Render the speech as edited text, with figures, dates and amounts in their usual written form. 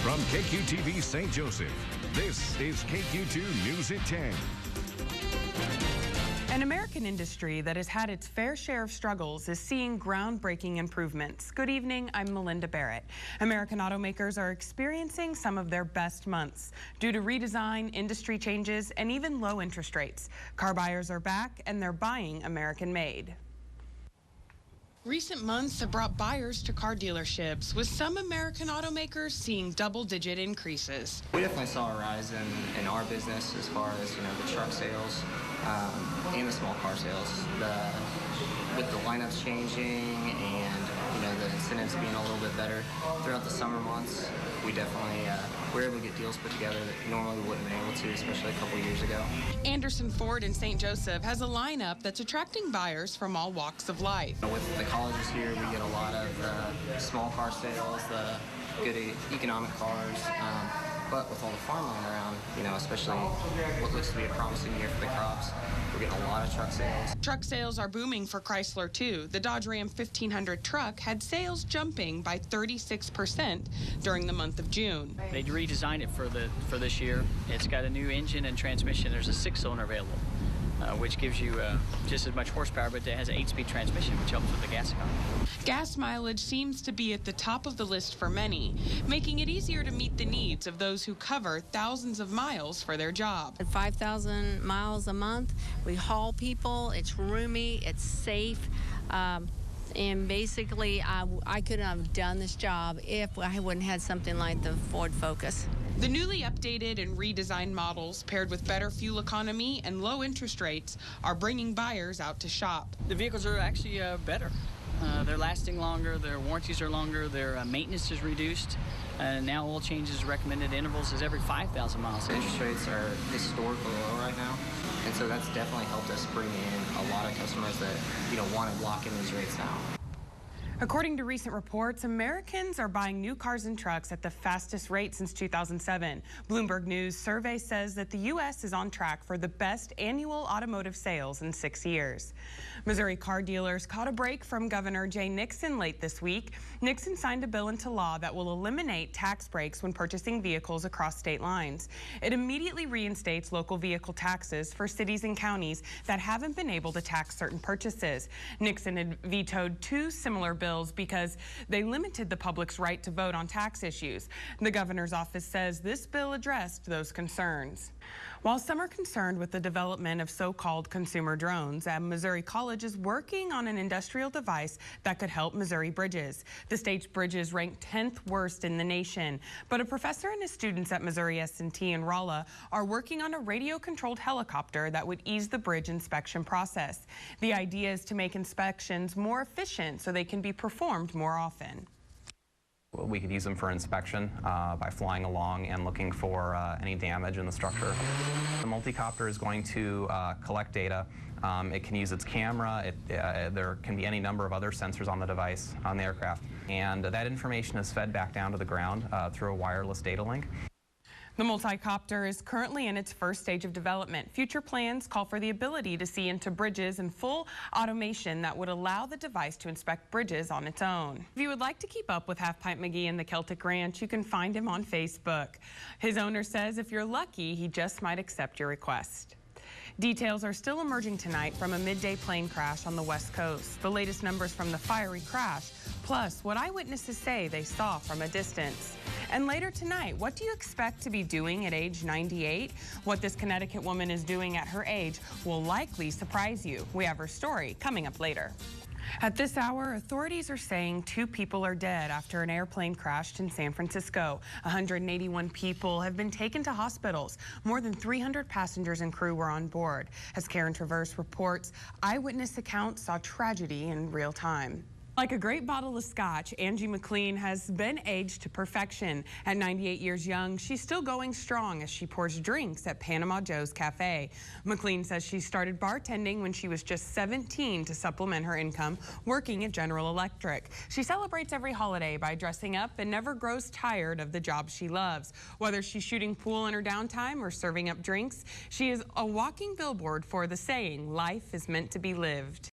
From KQTV St. Joseph, this is KQ2 News at 10. An American industry that has had its fair share of struggles is seeing groundbreaking improvements. Good evening, I'm Melinda Barrett. American automakers are experiencing some of their best months due to redesign, industry changes, and even low interest rates. Car buyers are back and they're buying American-made. Recent months have brought buyers to car dealerships, with some American automakers seeing double-digit increases. We definitely saw a rise in our business as far as the truck sales and the small car sales. With the lineups changing and the incentives being a little bit better throughout the summer months, we definitely were able to get deals put together that normally we wouldn't have been able to, especially a couple years ago. Anderson Ford in St. Joseph has a lineup that's attracting buyers from all walks of life. With the colleges here, we get a lot of small car sales, the good economic cars, but with all the farmland around, especially what looks to be a promising year for the crops, we're getting a lot of truck sales. Truck sales are booming for Chrysler too. The Dodge Ram 1500 truck had sales jumping by 36% during the month of June. They redesigned it for this year. It's got a new engine and transmission. There's a 6-cylinder available, which gives you just as much horsepower, but it has an 8-speed transmission, which helps with the gas economy. Gas mileage seems to be at the top of the list for many, making it easier to meet the needs of those who cover thousands of miles for their job. At 5,000 miles a month, we haul people, it's roomy, it's safe, and basically I couldn't have done this job if I wouldn't have had something like the Ford Focus. The newly updated and redesigned models, paired with better fuel economy and low interest rates, are bringing buyers out to shop. The vehicles are actually better. They're lasting longer, their warranties are longer, their maintenance is reduced. Now oil changes recommended intervals is every 5,000 miles. Interest rates are historically low right now, and so that's definitely helped us bring in a lot of customers that want to lock in these rates now. According to recent reports, Americans are buying new cars and trucks at the fastest rate since 2007. Bloomberg News survey says that the U.S. is on track for the best annual automotive sales in 6 years. Missouri car dealers caught a break from Governor Jay Nixon late this week. Nixon signed a bill into law that will eliminate tax breaks when purchasing vehicles across state lines. It immediately reinstates local vehicle taxes for cities and counties that haven't been able to tax certain purchases. Nixon had vetoed 2 similar bills because they limited the public's right to vote on tax issues. The governor's office says this bill addressed those concerns. While some are concerned with the development of so-called consumer drones, a Missouri college is working on an industrial device that could help Missouri bridges. The state's bridges rank 10th worst in the nation, but a professor and his students at Missouri S&T in Rolla are working on a radio-controlled helicopter that would ease the bridge inspection process. The idea is to make inspections more efficient so they can be performed more often. We could use them for inspection by flying along and looking for any damage in the structure. The multicopter is going to collect data. It can use its camera. There can be any number of other sensors on the device, on the aircraft. And that information is fed back down to the ground through a wireless data link. The multicopter is currently in its first stage of development. Future plans call for the ability to see into bridges and full automation that would allow the device to inspect bridges on its own. If you would like to keep up with Half Pint McGee and the Celtic Ranch, you can find him on Facebook. His owner says if you're lucky, he just might accept your request. Details are still emerging tonight from a midday plane crash on the West Coast. The latest numbers from the fiery crash, plus what eyewitnesses say they saw from a distance. And later tonight, what do you expect to be doing at age 98? What this Connecticut woman is doing at her age will likely surprise you. We have her story coming up later. At this hour, authorities are saying 2 people are dead after an airplane crashed in San Francisco. 181 people have been taken to hospitals. More than 300 passengers and crew were on board. As Karen Traverse reports, eyewitness accounts saw tragedy in real time. Like a great bottle of scotch, Angie McLean has been aged to perfection. At 98 years young, she's still going strong as she pours drinks at Panama Joe's Cafe. McLean says she started bartending when she was just 17 to supplement her income, working at General Electric. She celebrates every holiday by dressing up and never grows tired of the job she loves. Whether she's shooting pool in her downtime or serving up drinks, she is a walking billboard for the saying, life is meant to be lived.